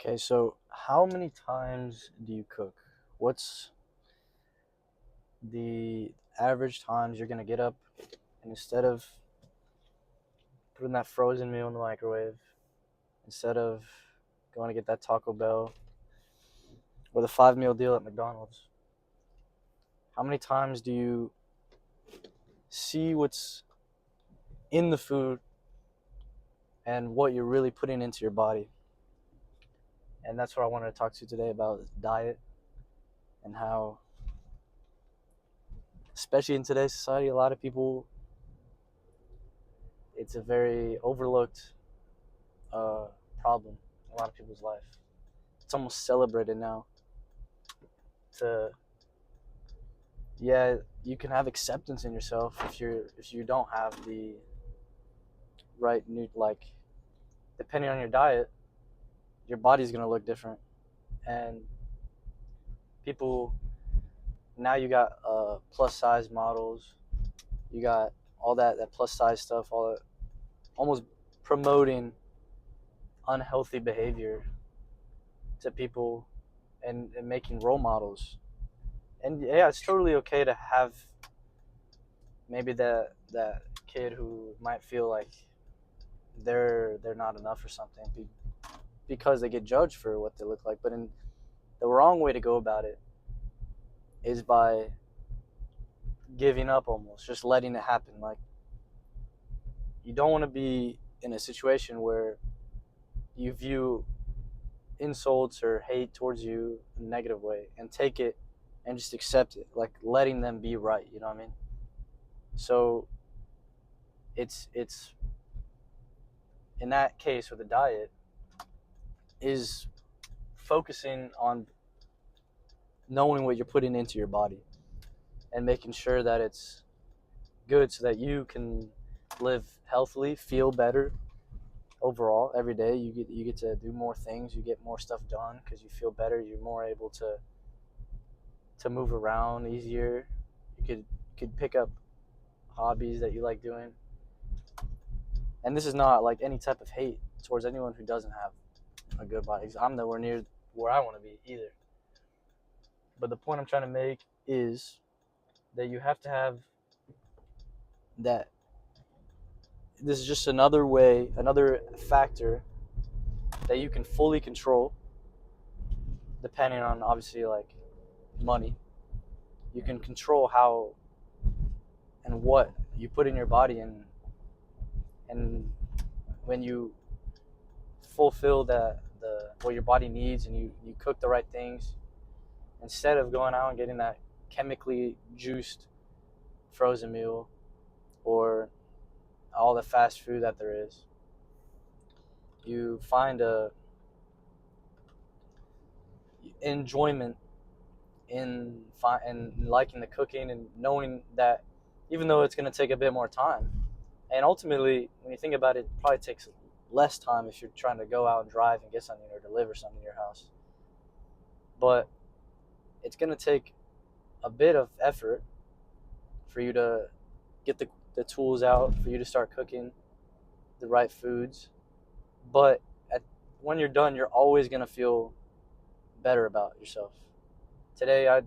Okay, so how many times do you cook? What's the average times you're gonna get up and instead of putting that frozen meal in the microwave, instead of going to get that Taco Bell or the 5 meal deal at McDonald's, how many times do you see what's in the food and what you're really putting into your body? And that's what I wanted to talk to you today about is diet and how, especially in today's society, a lot of people, it's a very overlooked uh, problem in a lot of people's life. It's almost celebrated now. To yeah, you can have acceptance in yourself if you don't have the right new depending on your diet, your body's gonna look different. And people now you got plus size models, you got all that plus size stuff, all that almost promoting unhealthy behavior to people and making role models. And yeah, it's totally okay to have maybe that kid who might feel like they're not enough or something because they get judged for what they look like. But in the wrong way to go about it is by giving up, almost just letting it happen. Like, you don't want to be in a situation where you view insults or hate towards you in a negative way and take it and just accept it, like letting them be right. You know what I mean? So it's in that case with the diet is focusing on knowing what you're putting into your body and making sure that it's good so that you can live healthily, feel better overall every day. You get to do more things, you get more stuff done because you feel better. You're more able to move around easier. You could pick up hobbies that you like doing. And this is not like any type of hate towards anyone who doesn't have a good body. 'Cause I'm nowhere near where I want to be either. But the point I'm trying to make is that you have to have that. This is just another way, another factor that you can fully control, depending on obviously like money. You can control how and what you put in your body, and when you fulfill the what your body needs and you cook the right things instead of going out and getting that chemically juiced frozen meal or all the fast food that there is. You find a enjoyment in liking the cooking and knowing that even though it's going to take a bit more time, and ultimately when you think about it, it probably takes less time if you're trying to go out and drive and get something or deliver something to your house, but it's going to take a bit of effort for you to get the tools out for you to start cooking the right foods. But at, when you're done, you're always going to feel better about yourself. Today I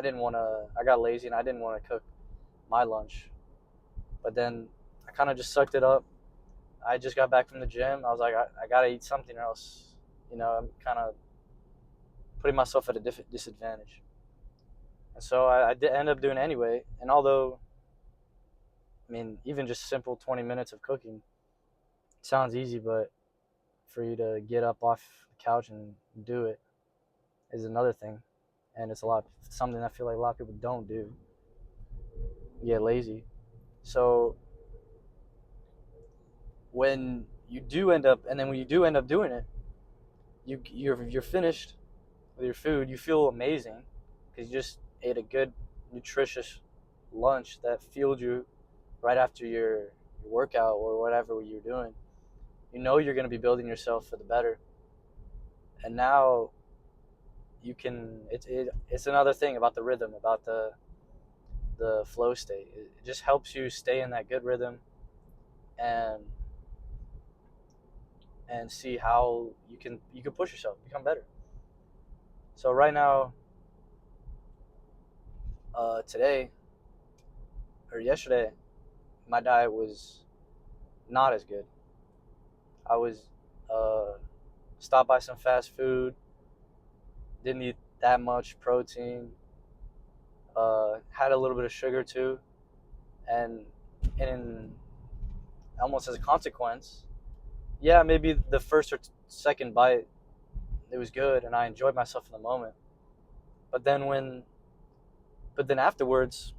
didn't want to, I got lazy and I didn't want to cook my lunch. But then I kind of just sucked it up. I just got back from the gym. I was like, I got to eat something else. I'm kind of putting myself at a disadvantage. And so I did end up doing it anyway. And although, I mean, even just simple 20 minutes of cooking sounds easy, but for you to get up off the couch and do it is another thing. And it's something I feel like a lot of people don't do. Get lazy. So when you do end up, and then when you do end up doing it, you're finished with your food. You feel amazing because you just ate a good, nutritious lunch that fueled you right after your workout or whatever you're doing. You know you're going to be building yourself for the better, and now you can. It's another thing about the rhythm, about the flow state. It just helps you stay in that good rhythm, and and see how you can push yourself, become better. So right now, today or yesterday, my diet was not as good. I was stopped by some fast food, didn't eat that much protein, had a little bit of sugar too, and and almost as a consequence, yeah, maybe the first or second bite it was good and I enjoyed myself in the moment, but then afterwards,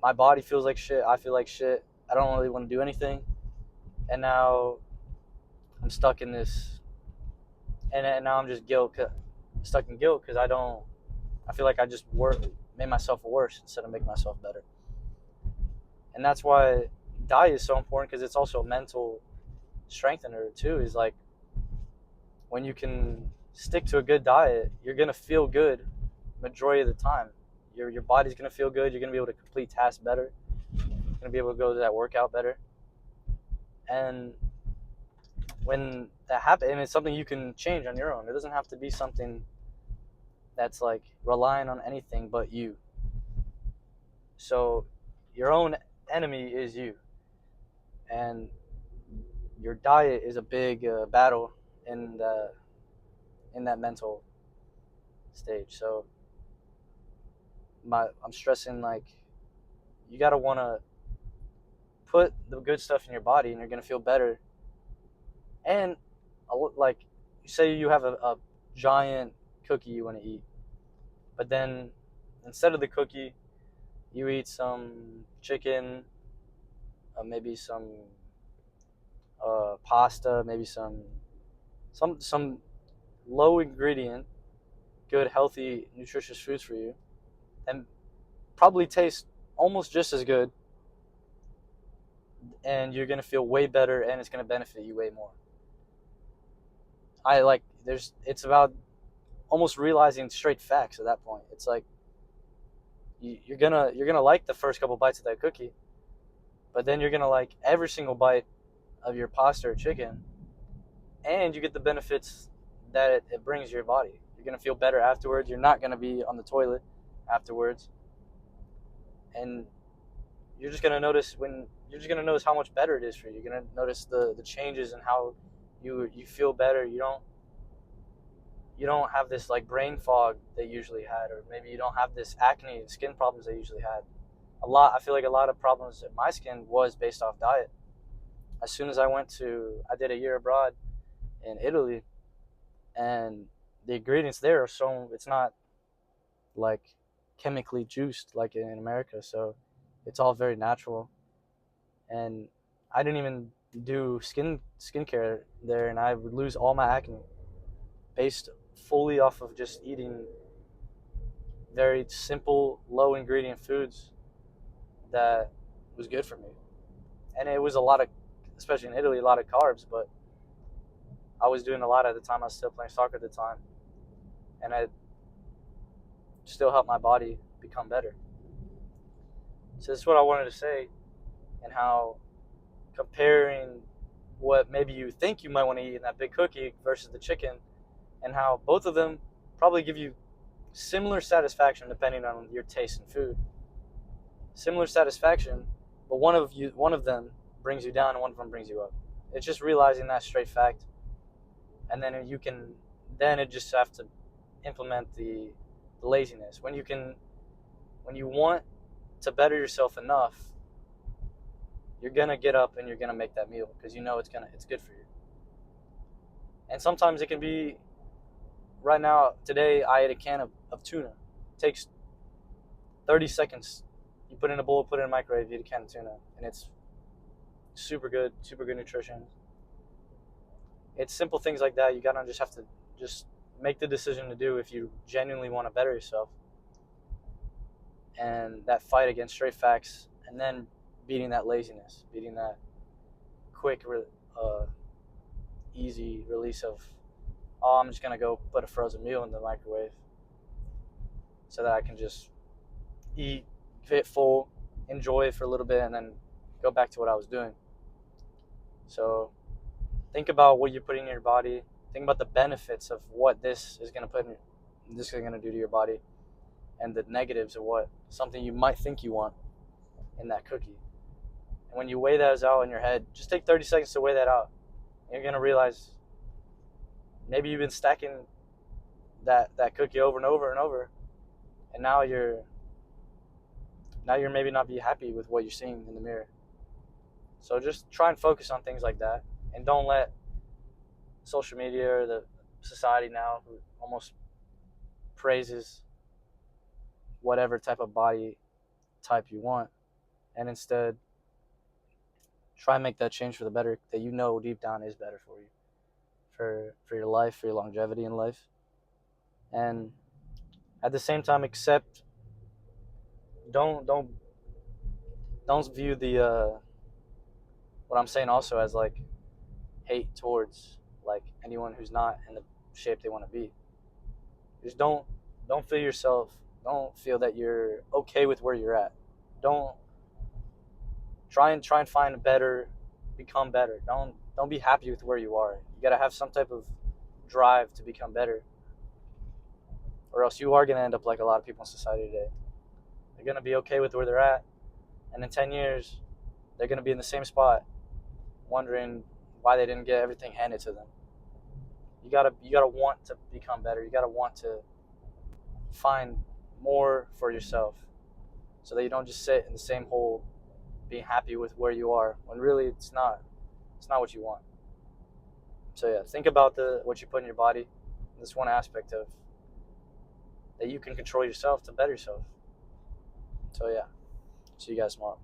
my body feels like shit. I feel like shit. I don't really want to do anything, and now I'm stuck in this, and now I'm just stuck in guilt because I don't. I feel like I just made myself worse instead of making myself better, and that's why diet is so important because it's also a mental strengthener too. Is like when you can stick to a good diet, you're gonna feel good majority of the time. Your body's gonna feel good. You're gonna be able to complete tasks better. You're gonna be able to go to that workout better, and when that happens, and it's something you can change on your own. It doesn't have to be something that's like relying on anything but you. So your own enemy is you, and your diet is a big battle in that mental stage. So I'm stressing like you gotta want to put the good stuff in your body, and you're gonna feel better. And like, say you have a giant cookie you want to eat, but then instead of the cookie, you eat some chicken, maybe some pasta, maybe some low ingredient, good, healthy, nutritious foods for you, and probably taste almost just as good, and you're gonna feel way better, and it's gonna benefit you way more. It's about almost realizing straight facts at that point. It's like you're gonna like the first couple bites of that cookie, but then you're gonna like every single bite of your pasta or chicken, and you get the benefits that it brings your body. You're gonna feel better afterwards. You're not gonna be on the toilet afterwards, and you're just gonna notice how much better it is for you. You're gonna notice the changes and how you feel better. You don't have this like brain fog they usually had, or maybe you don't have this acne and skin problems they usually had. I feel like a lot of problems in my skin was based off diet. As soon as I did a year abroad in Italy, and the ingredients there are so, it's not like chemically juiced like in America, so it's all very natural. And I didn't even do skincare there, and I would lose all my acne based fully off of just eating very simple, low ingredient foods that was good for me. And it was a lot of, especially in Italy, a lot of carbs, but I was doing a lot at the time. I was still playing soccer at the time, and I still helped my body become better. So this is what I wanted to say, and how comparing what maybe you think you might want to eat in that big cookie versus the chicken, and how both of them probably give you similar satisfaction depending on your taste in food. Similar satisfaction, but one of them brings you down and one of them brings you up. It's just realizing that straight fact, and then it just have to implement the laziness. When you want to better yourself enough, you're gonna get up and you're gonna make that meal because you know it's good for you. And sometimes it can be, right now, today I ate a can of tuna. It takes 30 seconds. You put it in a bowl, put it in a microwave, you eat a can of tuna, and it's super good nutrition. It's simple things like that you gotta just have to just make the decision to do if you genuinely want to better yourself. And that fight against straight facts, and then beating that laziness, beating that quick, easy release of, oh, I'm just gonna go put a frozen meal in the microwave so that I can just eat, get full, enjoy it for a little bit, and then go back to what I was doing. So think about what you're putting in your body. Think about the benefits of what this is going to do to your body, and the negatives of what something you might think you want in that cookie. And when you weigh those out in your head, just take 30 seconds to weigh that out. You're going to realize maybe you've been stacking that cookie over and over and over, and now you're maybe not be happy with what you're seeing in the mirror. So just try and focus on things like that, and don't let social media or the society now, who almost praises whatever type of body type you want, and instead try and make that change for the better that you know deep down is better for you, for your life, for your longevity in life. And at the same time, accept, don't view the what I'm saying also as like hate towards like anyone who's not in the shape they want to be. Just don't feel yourself, don't feel that you're okay with where you're at. Don't try and find a better, become better. Don't be happy with where you are. You got to have some type of drive to become better, or else you are going to end up like a lot of people in society today. They're going to be okay with where they're at, and in 10 years they're going to be in the same spot wondering why they didn't get everything handed to them. You gotta want to become better. You gotta want to find more for yourself, so that you don't just sit in the same hole being happy with where you are when really it's not what you want. So yeah, think about what you put in your body. This one aspect of that you can control yourself to better yourself. So yeah, see you guys tomorrow.